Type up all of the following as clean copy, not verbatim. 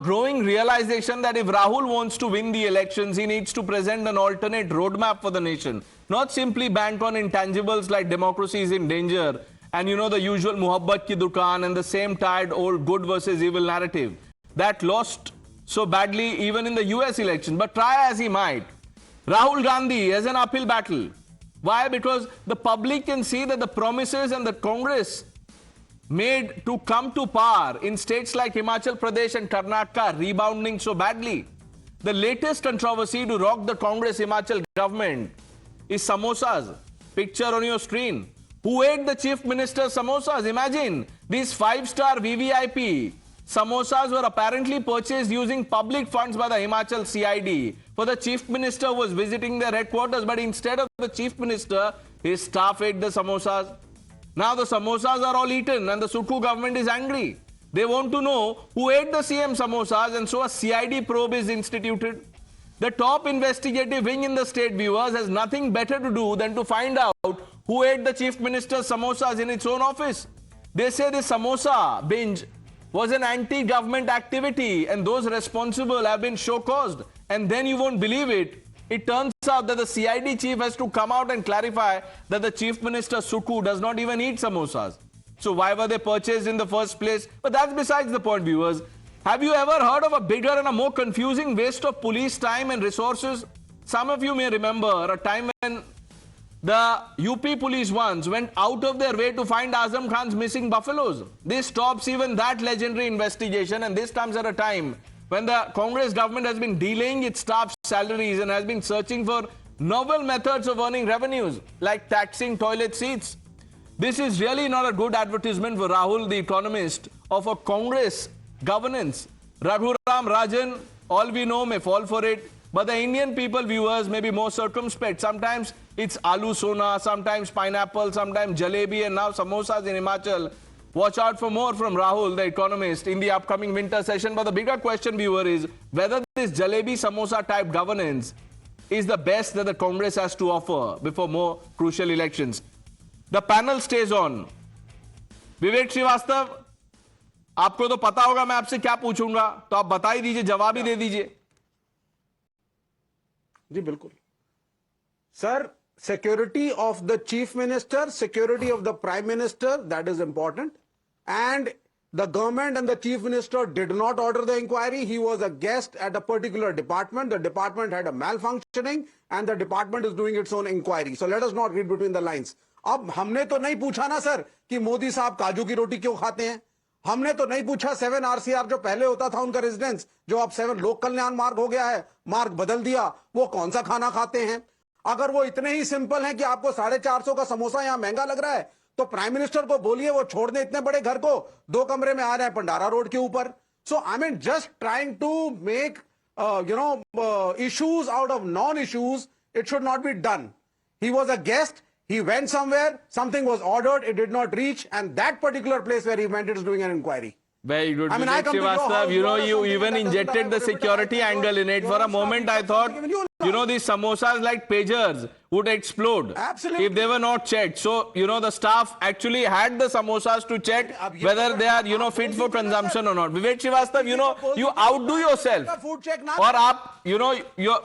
growing realization that if Rahul wants to win the elections, he needs to present an alternate roadmap for the nation, not simply bank on intangibles like democracy is in danger and the usual muhabbat ki dukaan and the same tired old good versus evil narrative that lost so badly even in the US election. But try as he might, Rahul Gandhi has an uphill battle. Why? Because the public can see that the promises and the Congress made to come to power in states like Himachal Pradesh and Karnataka rebounding so badly. The latest controversy to rock the Congress Himachal government is samosas. Picture on your screen. Who ate the chief minister's samosas? Imagine these 5-star VVIP samosas were apparently purchased using public funds by the Himachal CID. For the chief minister was visiting their headquarters, but instead of the chief minister, his staff ate the samosas. Now the samosas are all eaten and the Sukhu government is angry. They want to know who ate the CM samosas, and so a CID probe is instituted. The top investigative wing in the state, viewers, has nothing better to do than to find out who ate the chief minister's samosas in its own office. They say the samosa binge was an anti-government activity and those responsible have been show-caused. And then you won't believe it. It turns out that the CID chief has to come out and clarify that the chief minister Sukhu does not even eat samosas. So why were they purchased in the first place? But that's besides the point, viewers. Have you ever heard of a bigger and a more confusing waste of police time and resources? Some of you may remember a time when the UP police once went out of their way to find Azam Khan's missing buffaloes. This stops even that legendary investigation, and this comes at a time when the Congress government has been delaying its staff's salaries and has been searching for novel methods of earning revenues, like taxing toilet seats. This is really not a good advertisement for Rahul, the economist, of a Congress governance. Raghuram Rajan, all we know, may fall for it, but the Indian people, viewers, may be more circumspect. Sometimes it's aloo sona, sometimes pineapple, sometimes jalebi, and now samosas in Himachal. Watch out for more from Rahul, the economist, in the upcoming winter session. But the bigger question, viewer, is whether this jalebi samosa type governance is the best that the Congress has to offer before more crucial elections. The panel stays on. Vivek Srivastava, आपको तो पता होगा मैं आपसे क्या पूछूंगा, तो आप बता ही दीजिए, जवाब ही दे दीजिए. जी बिल्कुल. Sir, security of the chief minister, security of the prime minister, that is important. And the government and the chief minister did not order the inquiry. He was a guest at a particular department. The department had a malfunctioning and the department is doing its own inquiry. So let us not read between the lines. अब हमने तो नहीं पूछा ना sir कि मोदी साहब काजू की रोटी क्यों खाते हैं. हमने तो नहीं पूछा 7 RCR जो पहले होता था उनका रेजिडेंस, जो अब 7 लोक कल्याण मार्ग हो गया है, मार्ग बदल दिया, वो कौन सा खाना खाते हैं. अगर वो इतने ही सिंपल हैं कि आपको 450 का समोसा यहां महंगा लग रहा है, तो प्राइम मिनिस्टर को बोलिए वो छोड़ दे इतने बड़े घर को, 2 कमरे में आ रहे हैं पंडारा रोड के ऊपर. So I mean just trying to make issues out of non-issues. It should not be done. He was a guest. He went somewhere, something was ordered, it did not reach, and that particular place where he went, it is doing an inquiry. Very good. I mean, Srivastava, you even injected the security angle in it. For a moment, I thought, these samosas like pagers would explode. Absolutely. If they were not checked. So, the staff actually had the samosas to check whether they are, fit for consumption or not. Vivek Srivastava, you outdo yourself. Or your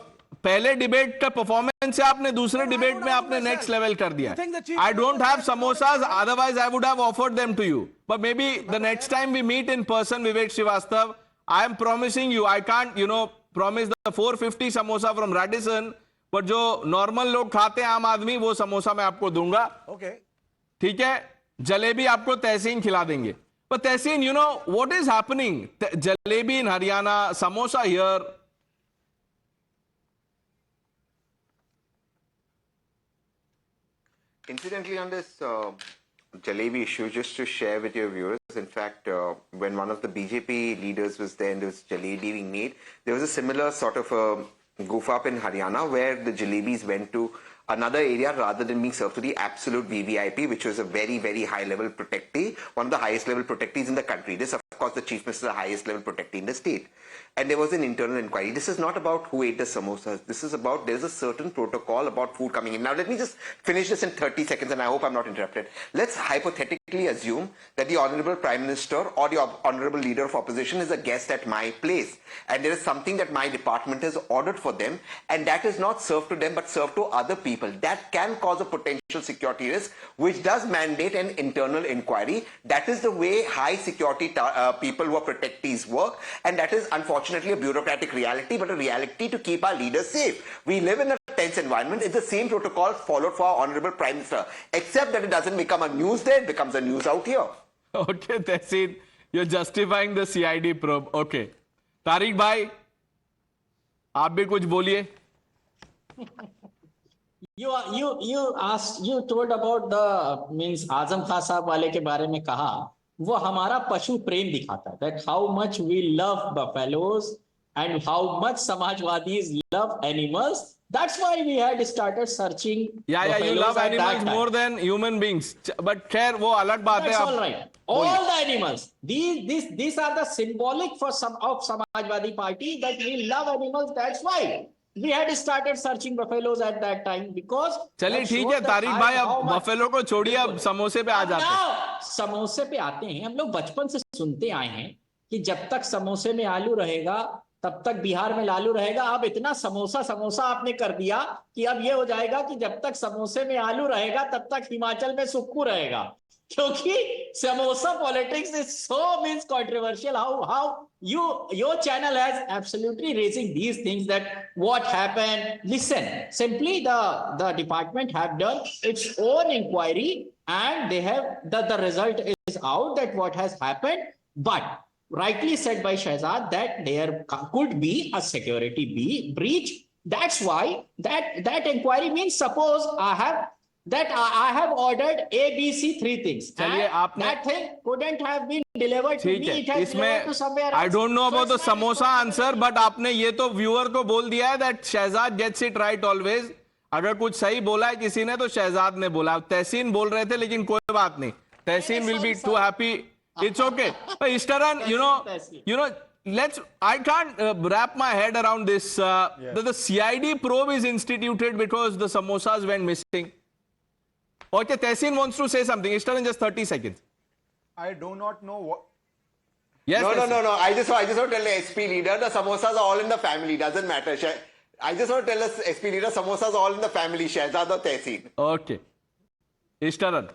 पहले debate का performance से आपने दूसरे debate में आपने next level कर दिया. I don't have samosas, otherwise I would have offered them to you. But maybe the next time we meet in person, Vivek Srivastava, I am promising you, I can't, promise the 450 samosa from Radisson, but जो normal लोग खाते हैं आम आदमी, वो समोसा मैं आपको दूंगा. Okay. ठीक है, जलेबी आपको तहसीन खिला देंगे. But Tehseen, what is happening? Jalebi in Haryana, samosa here. Incidentally, on this Jalebi issue, just to share with your viewers, in fact, when one of the BJP leaders was there and there was Jalebi being made, there was a similar sort of goof up in Haryana where the Jalebis went to another area rather than being served to the absolute VVIP, which was a very, very high level protectee, one of the highest level protectees in the country. This, of course, the chief minister is the highest level protectee in the state. and there was an internal inquiry. This is not about who ate the samosas. This is about there's a certain protocol about food coming in. Now let me just finish this in 30 seconds, and I hope I'm not interrupted. Let's hypothetically assume that the Honorable Prime Minister or the Honorable Leader of Opposition is a guest at my place, and there is something that my department has ordered for them, and that is not served to them but served to other people. That can cause a potential security risk, which does mandate an internal inquiry. That is the way high security people who are protectees work, and that is unfortunately a bureaucratic reality, but a reality to keep our leaders safe. We live in a tense environment. It's the same protocol followed for our Honorable Prime Minister, except that it doesn't become a news there, it becomes a news out here. Okay, Tehseen, you're justifying the CID probe. Okay. Tariq bhai, आप भी कुछ बोलिए. You told about the means Azam Khan साहब वाले के बारे में कहा, वो हमारा पशु प्रेम दिखाता है, that how much we love buffaloes and how much Samajwadis love animals. That's why we had started searching. Yeah, you love animals more than human beings. But खैर वो अलग बात है. That's all right. All the animals. These are the symbolic for some of Samajwadi Party that we love animals. That's why we had started searching buffaloes at that time because. चलिए ठीक है तारिक भाई, अब buffalo को छोड़िए, अब समोसे पे आ जाते हैं. समोसे पे आते हैं. हम लोग बचपन से सुनते आए हैं कि जब तक समोसे में आलू रहेगा तब तक बिहार में लालू रहेगा. अब इतना समोसा आपने कर दिया कि अब ये हो जाएगा कि जब तक समोसे में आलू रहेगा तब तक हिमाचल में सुक्खू रहेगा, क्योंकि samosa politics is so means controversial. How your channel has absolutely raising these things that what happened. Listen, simply the department have done its own inquiry and they have the result is out that what has happened, but rightly said by Shahzad that there could be a security breach. That's why that inquiry means, suppose I have ordered A, B, C 3 things. And that thing couldn't have been delivered to me. It has delivered to somewhere else. I don't know about the samosa answer, but आपने ये तो viewer को बोल दिया है that Shahzad gets it right always. अगर कुछ सही बोला है किसी ने तो शहजाद ने बोला. तहसीन बोल रहे थे लेकिन कोई बात नहीं. Tehseen will be too happy. It's okay. But Ishtaran, you know, I can't wrap my head around this. The CID probe is instituted because the samosas went missing. Okay, Tehseen wants to say something. Ishtaran, just 30 seconds. I do not know what. Yes, No. I just want to tell the SP leader the samosas are all in the family. Doesn't matter. I just want to tell the SP leader samosas are all in the family. Shahzad or Tehseen. Okay. Ishtaran.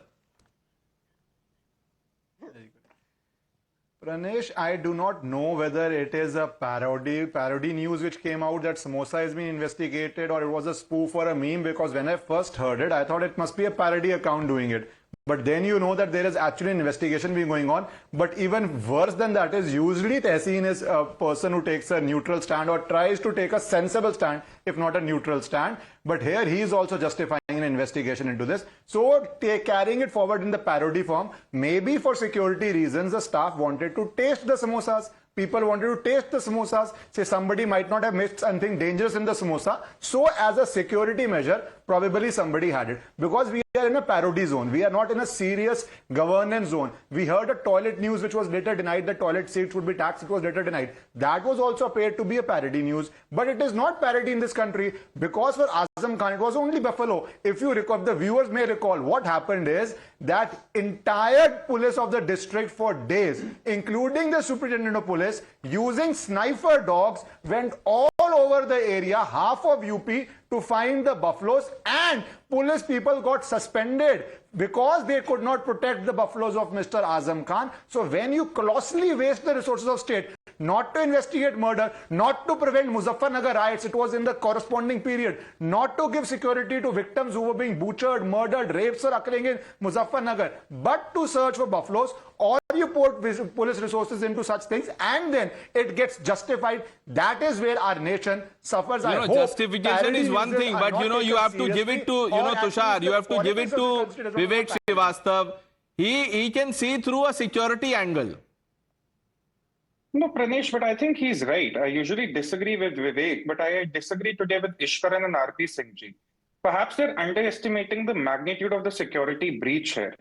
Pranesh, I do not know whether it is a parody news which came out that samosa is being investigated, or it was a spoof or a meme, because when I first heard it, I thought it must be a parody account doing it. But then you know that there is actually an investigation being going on. But even worse than that is usually Tehseen is a person who takes a neutral stand or tries to take a sensible stand, if not a neutral stand. But here he is also justifying an investigation into this. So carrying it forward in the parody form, maybe for security reasons, the staff wanted to taste the samosas. People wanted to taste the samosas. Say somebody might not have missed something dangerous in the samosa. So as a security measure, probably somebody had it. Because we are in a parody zone. We are not in a serious governance zone. We heard a toilet news which was later denied that toilet seats would be taxed. It was later denied. That was also appeared to be a parody news. But it is not parody in this country, because for Azam Khan, it was only buffalo. If you recall, the viewers may recall, what happened is that entire police of the district for days, including the superintendent of police, using sniper dogs, went all over the area, half of UP, to find the buffaloes, and police people got suspended because they could not protect the buffaloes of Mr. Azam Khan. So when you colossally waste the resources of state, not to investigate murder, not to prevent Muzaffarnagar riots, it was in the corresponding period, not to give security to victims who were being butchered, murdered, rapes are occurring in Muzaffarnagar, but to search for buffaloes, or you put police resources into such things and then it gets justified. That is where our nation suffers. You know, justification is one thing, but you have to give it to, Tushar, you have to give it to Vivek Srivastav. He can see through a security angle. No, Pranesh, but I think he's right. I usually disagree with Vivek, but I disagree today with Ishwaran and RP Singh ji. Perhaps they're underestimating the magnitude of the security breach here.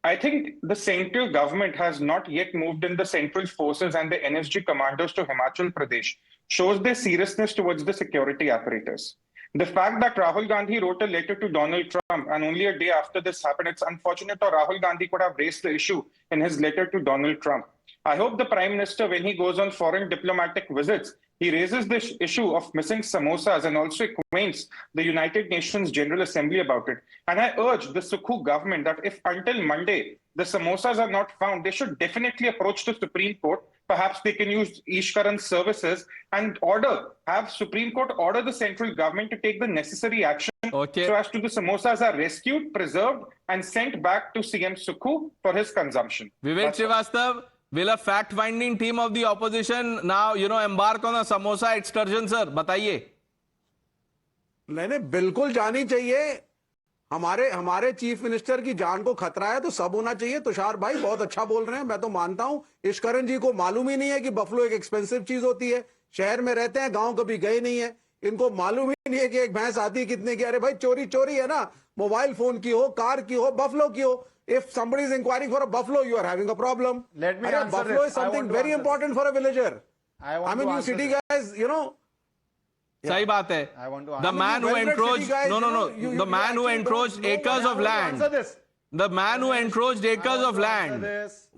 I think the central government has not yet moved in the central forces and the NSG commandos to Himachal Pradesh shows their seriousness towards the security apparatus. The fact that Rahul Gandhi wrote a letter to Donald Trump and only a day after this happened, it's unfortunate, or Rahul Gandhi could have raised the issue in his letter to Donald Trump. I hope the Prime Minister, when he goes on foreign diplomatic visits, he raises this issue of missing samosas and also acquaints the United Nations General Assembly about it. And I urge the Sukhu government that if until Monday the samosas are not found, they should definitely approach the Supreme Court. Perhaps they can use Ishkaran's services and have Supreme Court order the central government to take the necessary action so as to the samosas are rescued, preserved, and sent back to CM Sukhu for his consumption. Vivek Srivastava, will a fact-finding team of the opposition now, embark on a samosa excursion, sir? बताइए. नहीं, बिल्कुल जानी चाहिए. हमारे chief minister की जान को खतरा है तो सब होना चाहिए. तुषार भाई बहुत अच्छा बोल रहे हैं, मैं तो मानता हूं. ईश्वरन जी को मालूम ही नहीं है कि बफलो एक एक्सपेंसिव चीज होती है. शहर में रहते हैं, गांव कभी गए नहीं है. इनको मालूम ही नहीं है कि एक भैंस आती है कितने की. अरे भाई चोरी है ना, मोबाइल फोन की हो, कार की हो, बफलो की हो. If somebody is inquiring for a buffalo, you are having a problem. Let me answer buffalo this. is something very important for a villager. I mean, you city guys, सही बात है. The man who encroached, the man who encroached acres of land. The man who encroached acres of land.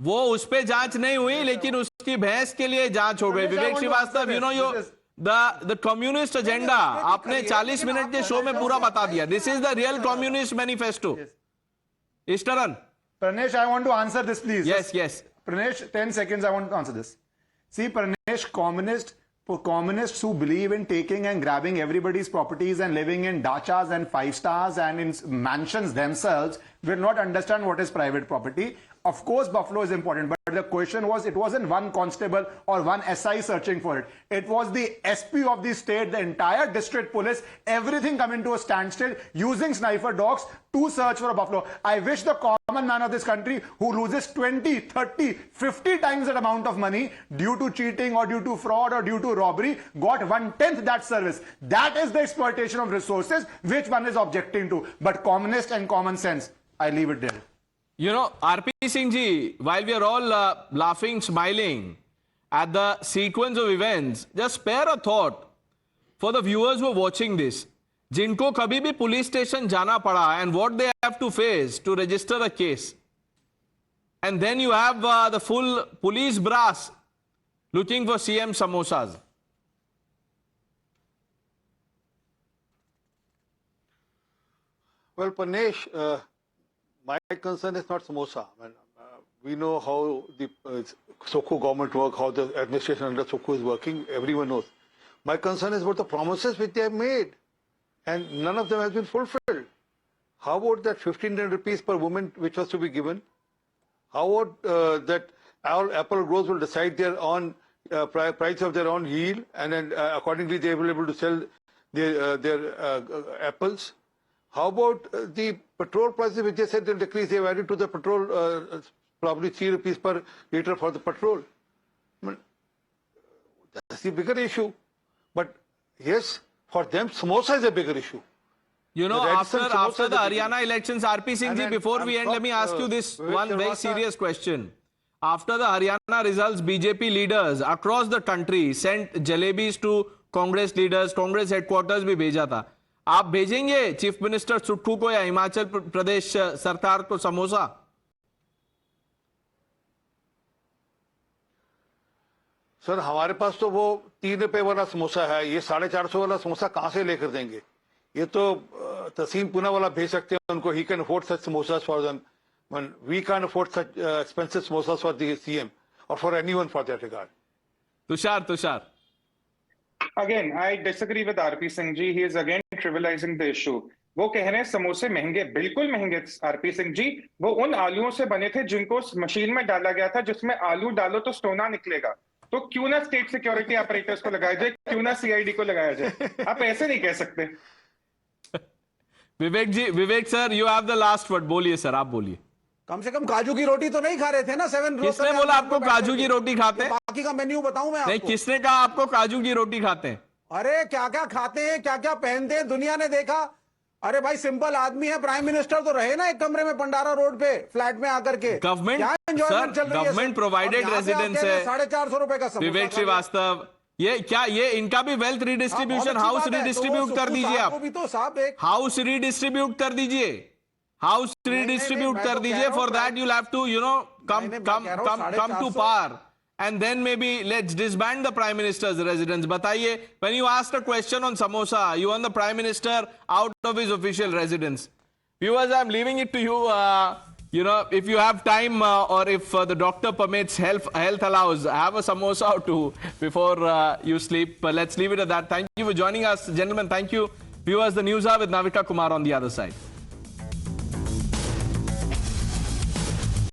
वो उस पे जांच नहीं हुई, लेकिन उसकी भैंस के लिए जांच हो गई. विवेक श्रीवास्तव, the communist agenda आपने 40 मिनट के शो में पूरा बता दिया. This is the real communist manifesto. Ishtaran. Pranesh, I want to answer this, please. Yes. Pranesh, 10 seconds, I want to answer this. See, Pranesh, communists who believe in taking and grabbing everybody's properties and living in dachas and 5 stars and in mansions themselves will not understand what is private property. Of course, buffalo is important, but the question was, it wasn't one constable or one SI searching for it. It was the SP of the state, the entire district police, everything coming to a standstill, using sniper dogs to search for a buffalo. I wish the common man of this country who loses 20, 30, 50 times that amount of money due to cheating or due to fraud or due to robbery got 1/10 that service. That is the exploitation of resources which one is objecting to. But communist and common sense, I leave it there. RP Singh ji, while we are all laughing, smiling at the sequence of events, just spare a thought for the viewers who are watching this. जिनको कभी भी police station जाना पड़ा and what they have to face to register a case. And then you have the full police brass looking for CM samosas. Well, Pranesh, my concern is not samosa. I mean, we know how the Sukhu government works, how the administration under Sukhu is working. Everyone knows. My concern is about the promises which they have made, and none of them has been fulfilled. How about that 1,500 rupees per woman which was to be given? How about that all apple growers will decide their own price of their own yield, and then accordingly they will be able to sell their apples? How about the petrol prices which they said they'll decrease? They have added to the petrol probably 3 rupees per litre for the petrol. I mean, that's the bigger issue. But yes, for them, samosa is a bigger issue. After the Haryana elections, RP Singh ji, before we end, let me ask you this one very serious question. After the Haryana results, BJP leaders across the country sent jalebis to Congress leaders, Congress headquarters भी भेजा था. आप भेजेंगे chief minister Sukhu को या हिमाचल प्रदेश सरकार को samosa? Sir, हमारे पास तो वो 3 रुपए वाला समोसा है. ये 450 वाला समोसा कहां से लेकर देंगे? ये तो तसीम पूना वाला भेज सकते हैं उनको. He can afford such samosas for them. When we can't afford such expensive samosas for the CM or for anyone for that regard. Tushar. Again, I disagree with RP Singh ji. He is again trivializing the issue. वो कह रहे हैं समोसे महंगे, बिल्कुल महंगे RP Singh ji. वो उन आलूओं से बने थे जिनको मशीन में डाला गया था, जिसमें आलू डालो तो स्टोना निकलेगा. तो क्यों ना स्टेट सिक्योरिटी ऑपरेटर्स को लगाया जाए, क्यों ना सीआईडी को लगाया जाए? आप ऐसे नहीं कह सकते. Vivek sir, you have the last word. बोलिए सर, आप बोलिए. कम से कम काजू की रोटी तो नहीं खा रहे थे ना? 7 किसने बोला आपको काजू की रोटी खाते हैं? बाकी का मेन्यू बताऊं मैं आपको? नहीं, किसने कहा आपको काजू की रोटी खाते हैं? अरे क्या क्या खाते हैं, क्या क्या पहनते हैं, दुनिया ने देखा. अरे भाई सिंपल आदमी है, प्राइम मिनिस्टर तो रहे ना एक कमरे में पंडारा रोड पे फ्लैट में आकर के। गवर्नमेंट एंजॉयमेंट चल रही है, गवर्नमेंट प्रोवाइडेड रेजिडेंस है। 450 रुपए का समोसा। विवेक श्रीवास्तव, ये क्या ये इनका भी वेल्थ रिडिस्ट्रीब्यूशन, हाउस रिडिस्ट्रीब्यूट कर दीजिए आप, भी तो साहब एक हाउस रिडिस्ट्रीब्यूट कर दीजिए, हाउस रिडिस्ट्रीब्यूट कर दीजिए। For that you'll have to come to power and then maybe let's disband the prime minister's residence. बताइए, when you asked a question on samosa, you want the prime minister out of his official residence. Viewers, I'm leaving it to you. If you have time or if the doctor permits, health allows, have a samosa or two before you sleep. Let's leave it at that. Thank you for joining us, gentlemen. Thank you. Viewers, the news are with Navika Kumar on the other side.